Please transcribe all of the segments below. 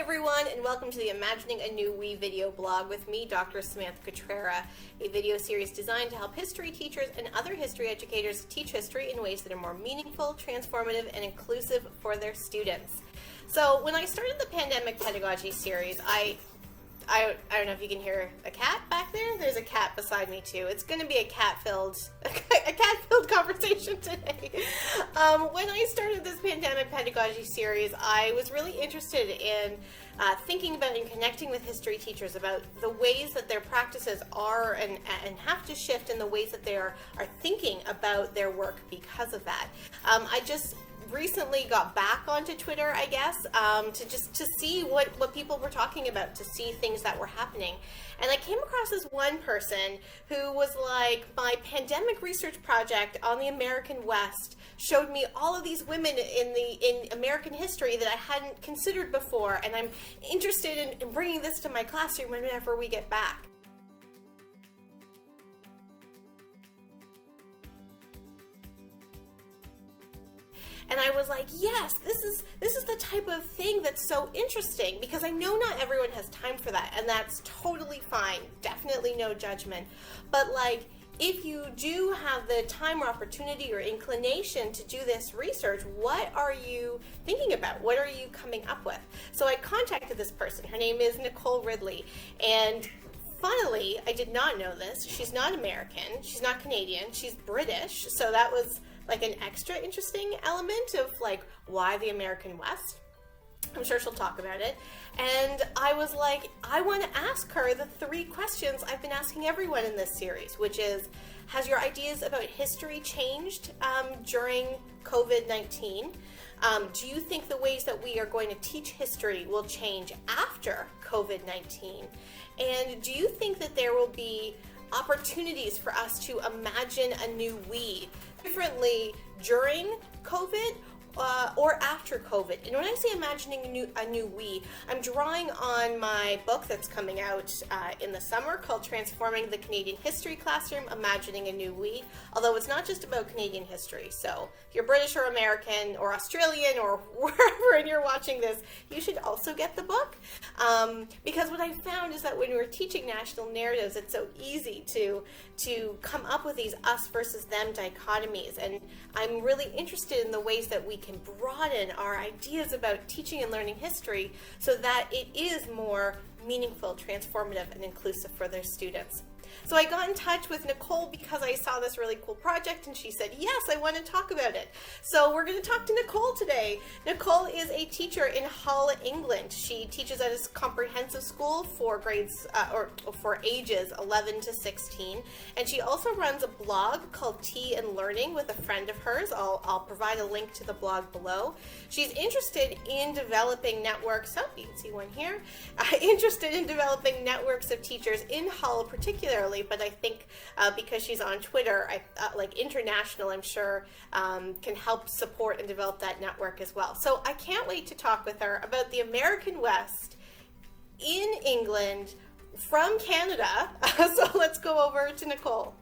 everyone, and welcome to the Imagining a New We video blog with me, Dr. Samantha Cutrara, a video series designed to help history teachers and other history educators teach history in ways that are more meaningful, transformative, and inclusive for their students. So when I started the Pandemic Pedagogy series, I don't know if you can hear a cat back there. There's a cat beside me too. It's going to be a cat-filled conversation today. When I started this Pandemic Pedagogy series, I was really interested in thinking about and connecting with history teachers about the ways that their practices are and have to shift, and the ways that they are thinking about their work because of that. I just recently got back onto Twitter, I guess, to see what people were talking about, to see things that were happening. And I came across this one person who was like, my pandemic research project on the American West showed me all of these women in American history that I hadn't considered before, and I'm interested in bringing this to my classroom whenever we get back. And I was like, yes, this is the type of thing that's so interesting, because I know not everyone has time for that, and that's totally fine. Definitely no judgment. But like, if you do have the time or opportunity or inclination to do this research, what are you thinking about? What are you coming up with? So I contacted this person. Her name is Nicole Ridley, and funnily, I did not know this. She's not American. She's not Canadian. She's British. So that was like an extra interesting element of like, why the American West? I'm sure she'll talk about it. And I was like, I want to ask her the 3 questions I've been asking everyone in this series, which is, has your ideas about history changed during COVID-19? Do you think the ways that we are going to teach history will change after COVID-19? And do you think that there will be opportunities for us to imagine a new we differently during COVID or after COVID? And when I say imagining a new we, I'm drawing on my book that's coming out in the summer called Transforming the Canadian History Classroom, Imagining a New We, although it's not just about Canadian history. So if you're British or American or Australian or wherever and you're watching this, you should also get the book. Because what I found is that when we're teaching national narratives, it's so easy to come up with these us versus them dichotomies. And I'm really interested in the ways that we can broaden our ideas about teaching and learning history so that it is more meaningful, transformative, and inclusive for their students. So I got in touch with Nicole because I saw this really cool project, and she said, yes, I want to talk about it. So we're going to talk to Nicole today. Nicole is a teacher in Hull, England. She teaches at a comprehensive school for grades or for ages 11 to 16. And she also runs a blog called Tea and Learning with a friend of hers. I'll provide a link to the blog below. She's interested in developing networks. Oh, you can see one here. Interested in developing networks of teachers in Hull, particularly. But I think because she's on Twitter, like international, I'm sure can help support and develop that network as well. So I can't wait to talk with her about the American West in England from Canada. So let's go over to Nicole.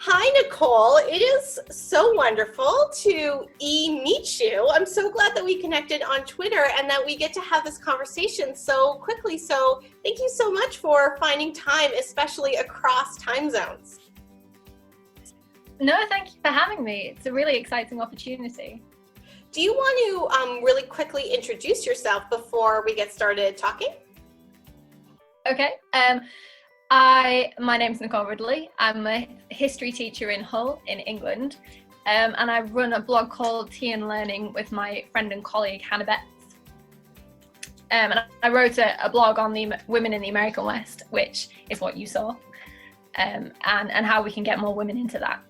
Hi, Nicole. It is so wonderful to meet you. I'm so glad that we connected on Twitter and that we get to have this conversation so quickly. So thank you so much for finding time, especially across time zones. No, thank you for having me. It's a really exciting opportunity. Do you want to really quickly introduce yourself before we get started talking? Okay. My name's Nicole Ridley. I'm a history teacher in Hull in England, and I run a blog called Tea and Learning with my friend and colleague Hannah Betts. And I wrote a blog on the women in the American West, which is what you saw, and how we can get more women into that.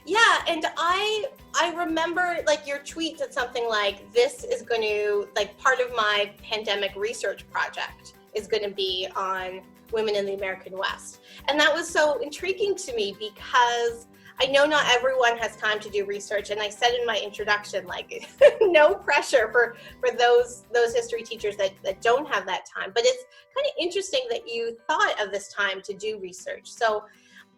Yeah, and I remember like your tweet said something like, this is going to, like, part of my pandemic research project is going to be on women in the American West. And that was so intriguing to me because I know not everyone has time to do research, and I said in my introduction, like, no pressure for those history teachers that don't have that time. But it's kind of interesting that you thought of this time to do research. So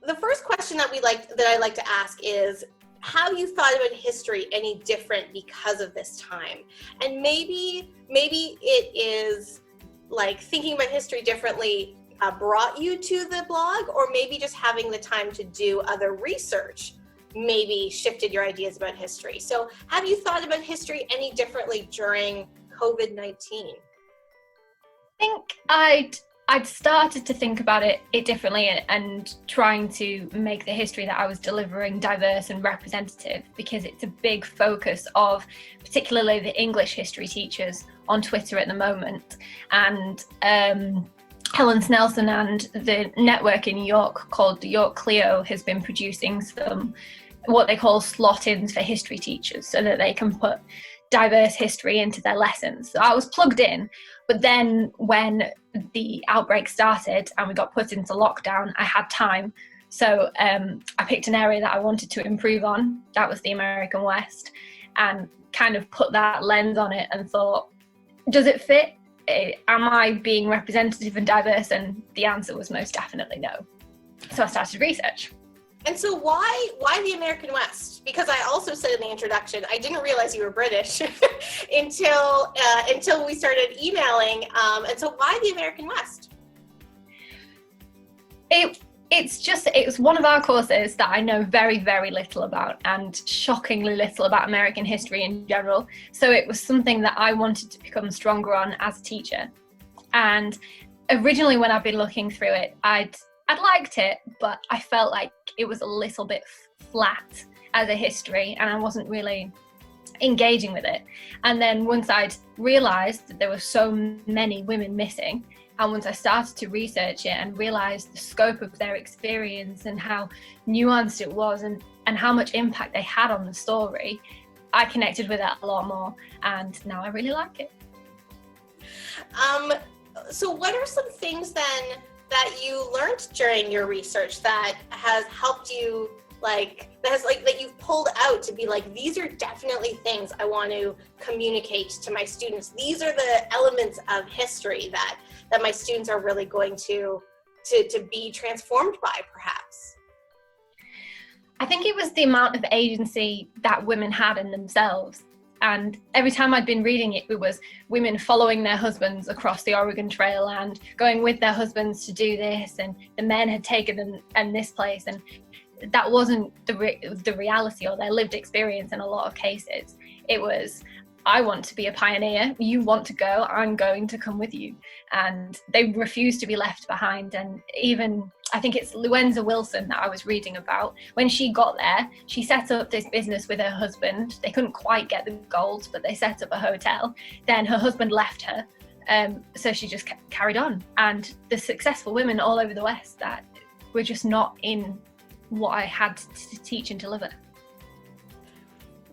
the first question that I like to ask is, how you thought about history any different because of this time? And maybe it is like thinking about history differently brought you to the blog, or maybe just having the time to do other research maybe shifted your ideas about history. So have you thought about history any differently during COVID-19? I think I'd started to think about it differently and trying to make the history that I was delivering diverse and representative, because it's a big focus of particularly the English history teachers on Twitter at the moment. And Helen Snelson and the network in York called York Clio has been producing some what they call slot-ins for history teachers so that they can put diverse history into their lessons. So I was plugged in, but then when the outbreak started and we got put into lockdown, I had time. So I picked an area that I wanted to improve on. That was the American West, and kind of put that lens on it and thought, does it fit? Am I being representative and diverse? And the answer was most definitely no. So I started research. And so why the American West? Because I also said in the introduction, I didn't realize you were British until we started emailing. And so why the American West? It was one of our courses that I know very, very little about, and shockingly little about American history in general. So it was something that I wanted to become stronger on as a teacher. And originally when I'd been looking through it, I'd liked it, but I felt like it was a little bit flat as a history, and I wasn't really engaging with it. And then once I'd realised that there were so many women missing, and once I started to research it and realised the scope of their experience and how nuanced it was and how much impact they had on the story, I connected with it a lot more, and now I really like it. So what are some things then that you learned during your research that has helped you, that you've pulled out to be like, these are definitely things I want to communicate to my students. These are the elements of history that my students are really going to be transformed by, perhaps? I think it was the amount of agency that women had in themselves. And every time I'd been reading it, it was women following their husbands across the Oregon Trail and going with their husbands to do this, and the men had taken them in this place, and that wasn't the reality or their lived experience in a lot of cases. It was, I want to be a pioneer, you want to go, I'm going to come with you. And they refused to be left behind. And even, I think it's Luenza Wilson that I was reading about, when she got there, she set up this business with her husband. They couldn't quite get the gold, but they set up a hotel. Then her husband left her, so she just carried on. And the successful women all over the West that were just not in what I had to teach and deliver.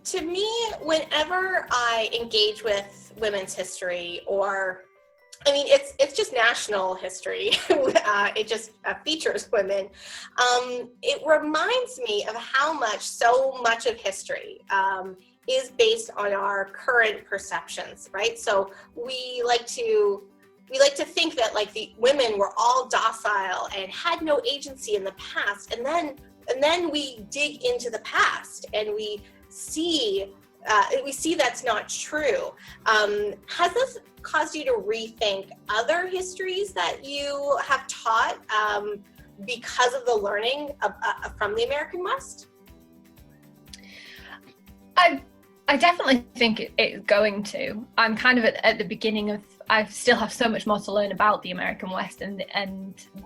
To me, whenever I engage with women's history, it's just national history, it just features women, it reminds me of how so much of history is based on our current perceptions, right? So we like to think that the women were all docile and had no agency in the past, and then we dig into the past and we see that's not true. Has this caused you to rethink other histories that you have taught because of the learning from the American West? I definitely think it's going to. I'm kind of at the beginning of, I still have so much more to learn about the American West and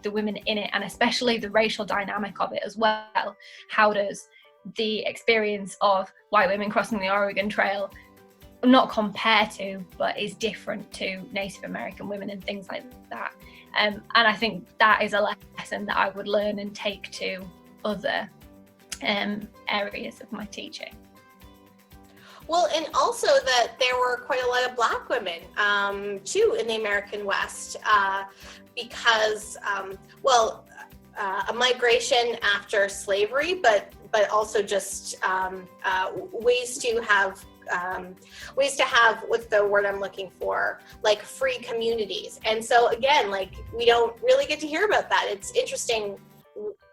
the women in it, and especially the racial dynamic of it as well. How does the experience of white women crossing the Oregon Trail not compare to, but is different to Native American women and things like that? And I think that is a lesson that I would learn and take to other areas of my teaching. Well, and also that there were quite a lot of Black women, too, in the American West, because, a migration after slavery, but but also just ways to have what's the word I'm looking for, like free communities. And so again, like we don't really get to hear about that. It's interesting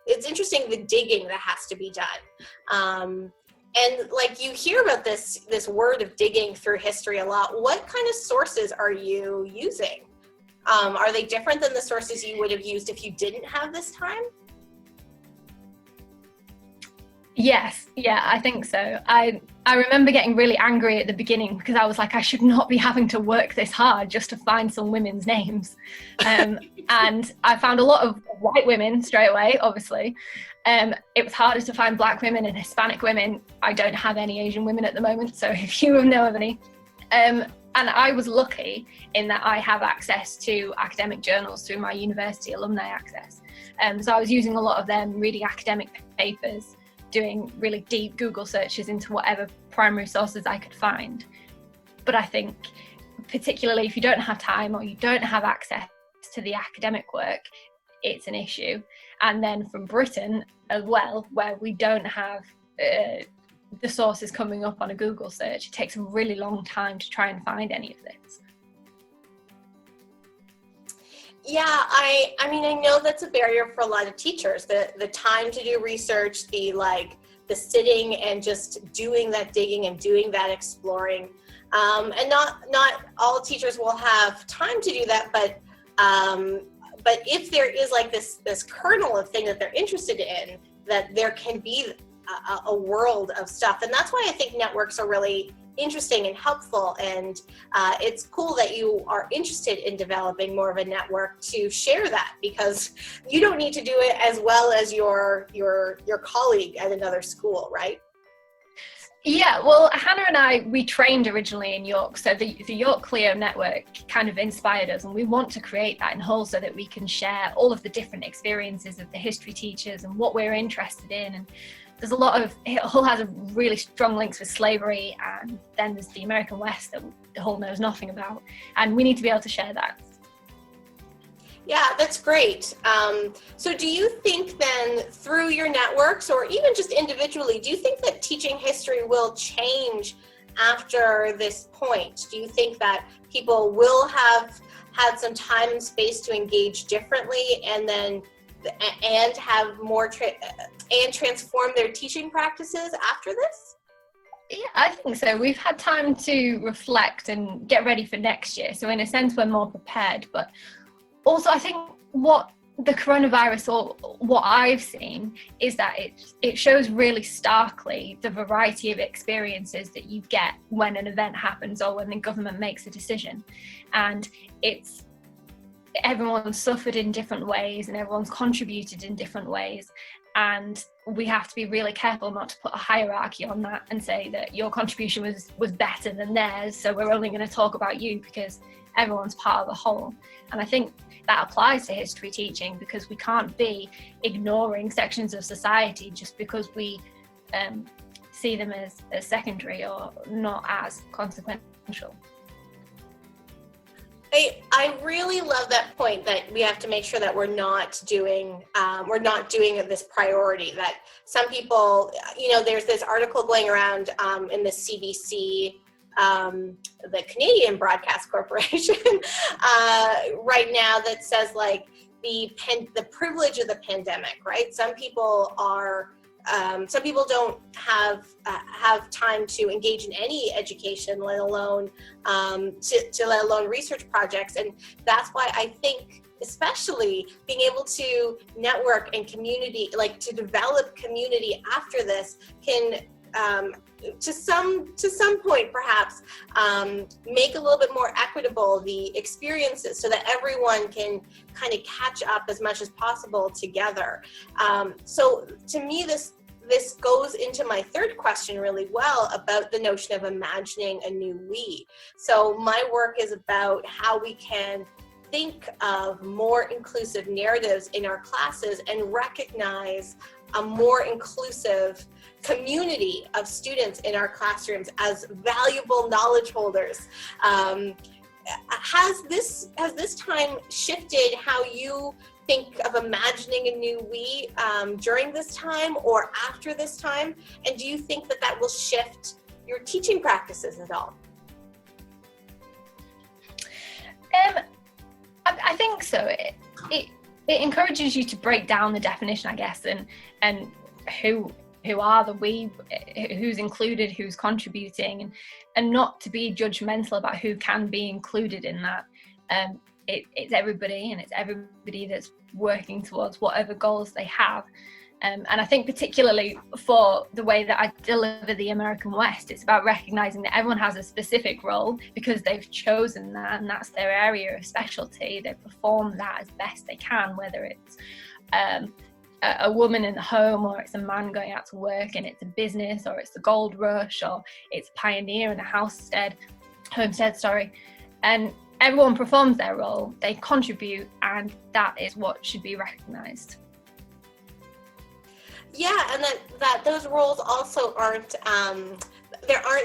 the digging that has to be done. And like you hear about this word of digging through history a lot. What kind of sources are you using? Are they different than the sources you would have used if you didn't have this time? Yes, yeah, I think so. I remember getting really angry at the beginning because I was like, I should not be having to work this hard just to find some women's names. And I found a lot of white women straight away, obviously. It was harder to find Black women and Hispanic women. I don't have any Asian women at the moment, so if you know of any. And I was lucky in that I have access to academic journals through my university alumni access. So I was using a lot of them, reading academic papers, doing really deep Google searches into whatever primary sources I could find. But I think particularly if you don't have time or you don't have access to the academic work, it's an issue. And then from Britain as well, where we don't have the sources coming up on a Google search, it takes a really long time to try and find any of this. Yeah, I mean, I know that's a barrier for a lot of teachers, the time to do research, the sitting and just doing that digging and doing that exploring. And not all teachers will have time to do that, but if there is like this kernel of thing that they're interested in, that there can be a world of stuff. And that's why I think networks are really interesting and helpful, and it's cool that you are interested in developing more of a network to share that, because you don't need to do it as well as your colleague at another school, right? Yeah, well, Hannah and we trained originally in York, so the York Clio network kind of inspired us, and we want to create that in Hull so that we can share all of the different experiences of the history teachers and what we're interested in. And there's a lot of, Hull has a really strong links with slavery, and then there's the American West that Hull knows nothing about, and we need to be able to share that. Yeah, that's great. So do you think then through your networks, or even just individually, do you think that teaching history will change after this point? Do you think that people will have had some time and space to engage differently and have more and transform their teaching practices after this? Yeah, I think so. We've had time to reflect and get ready for next year. So in a sense, we're more prepared. But also, I think what the coronavirus, or what I've seen, is that it shows really starkly the variety of experiences that you get when an event happens or when the government makes a decision. And everyone's suffered in different ways and everyone's contributed in different ways. And we have to be really careful not to put a hierarchy on that and say that your contribution was better than theirs, so we're only going to talk about you, because everyone's part of the whole. And I think that applies to history teaching, because we can't be ignoring sections of society just because we see them as secondary or not as consequential. I really love that point, that we have to make sure that we're not doing this priority. That some people, there's this article going around in the CBC, the Canadian Broadcast Corporation, right now, that says like the privilege of the pandemic, right? Some people don't have time to engage in any education, let alone let alone research projects. And that's why I think, especially being able to network and community, like to develop community after this, can to some point perhaps make a little bit more equitable the experiences, so that everyone can kind of catch up as much as possible together. So to me, this goes into my third question really well, about the notion of imagining a new we. So my work is about how we can think of more inclusive narratives in our classes and recognize a more inclusive community of students in our classrooms as valuable knowledge holders. Has this time shifted how you think of imagining a new we during this time or after this time? And do you think that that will shift your teaching practices at all? I think so. It encourages you to break down the definition, I guess, and who are the we, who's included, who's contributing, and not to be judgmental about who can be included in that. It's everybody, and it's everybody that's working towards whatever goals they have. And I think particularly for the way that I deliver the American West, it's about recognizing that everyone has a specific role because they've chosen that, and that's their area of specialty. They perform that as best they can, whether it's a woman in the home, or it's a man going out to work and it's a business, or it's the gold rush, or it's a pioneer in a homestead, and everyone performs their role, they contribute, and that is what should be recognized. Yeah, and that those roles also aren't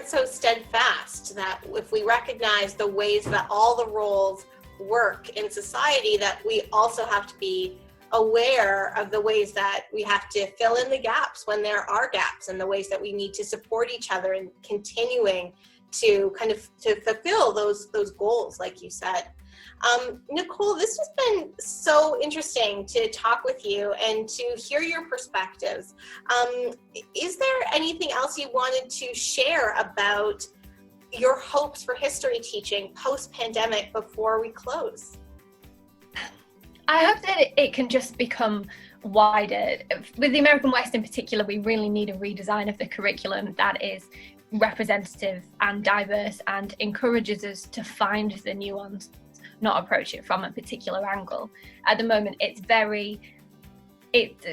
so steadfast, that if we recognize the ways that all the roles work in society, that we also have to be aware of the ways that we have to fill in the gaps when there are gaps, and the ways that we need to support each other in continuing to kind of to fulfill those goals, like you said. Nicole, this has been so interesting to talk with you and to hear your perspectives. Is there anything else you wanted to share about your hopes for history teaching post-pandemic before we close? I hope that it can just become wider. With the American West in particular, we really need a redesign of the curriculum that is representative and diverse and encourages us to find the nuance, not approach it from a particular angle. At the moment,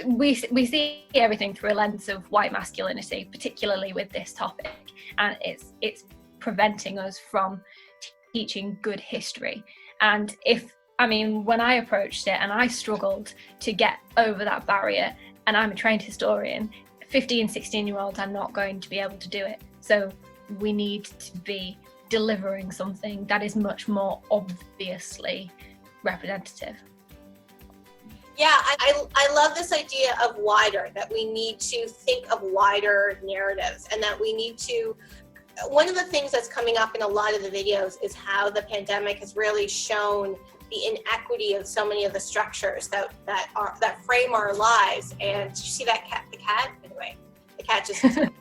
we see everything through a lens of white masculinity, particularly with this topic, and it's preventing us from teaching good history. And when I approached it and I struggled to get over that barrier, and I'm a trained historian, 15, 16-year-olds are not going to be able to do it. So we need to be delivering something that is much more obviously representative. Yeah, I love this idea of wider, that we need to think of wider narratives, and that we need to, one of the things that's coming up in a lot of the videos is how the pandemic has really shown the inequity of so many of the structures that frame our lives. And did you see that cat? The cat? Anyway, the cat just anyway.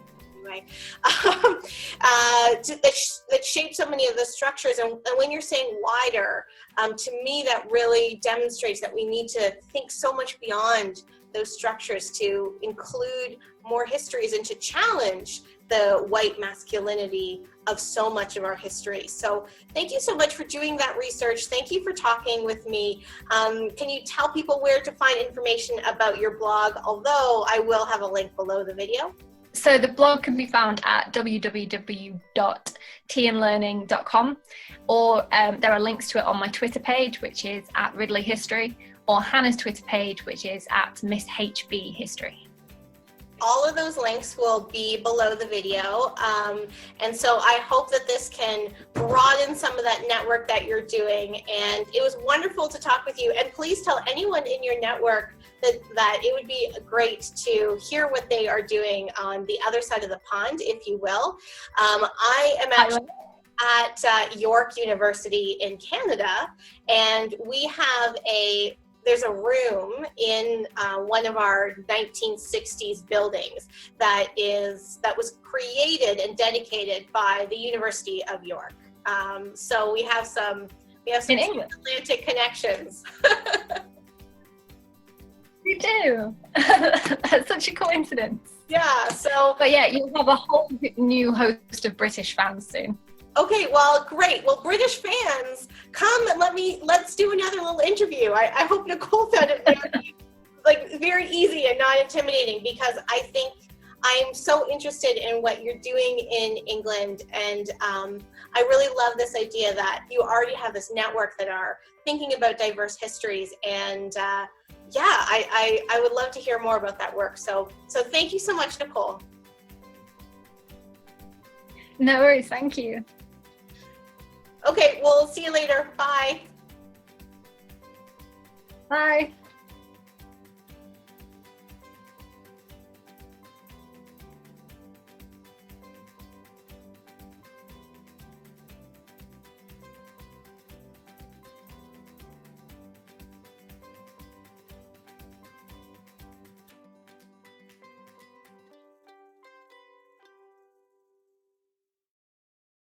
That shape so many of the structures. And when you're saying wider, to me that really demonstrates that we need to think so much beyond those structures to include more histories and to challenge the white masculinity of so much of our history. So thank you so much for doing that research. Thank you for talking with me. Can you tell people where to find information about your blog? Although I will have a link below the video. So the blog can be found at www.tnlearning.com, or there are links to it on my Twitter page, which is @RidleyHistory, or Hannah's Twitter page, which is @MissHBHistory. All of those links will be below the video. And so I hope that this can broaden some of that network that you're doing. And it was wonderful to talk with you. And please tell anyone in your network that it would be great to hear what they are doing on the other side of the pond, if you will. I am actually at York University in Canada, and we have there's a room in one of our 1960s buildings that was created and dedicated by the University of York. So we have some in England. Atlantic connections. You do. That's such a coincidence. Yeah. But yeah, you'll have a whole new host of British fans soon. Okay, well, great. Well, British fans, come and let's do another little interview. I hope Nicole found it very easy and not intimidating, because I think I'm so interested in what you're doing in England. And I really love this idea that you already have this network that are thinking about diverse histories. And I would love to hear more about that work. So thank you so much, Nicole. No worries, thank you. Okay, we'll see you later. Bye. Bye.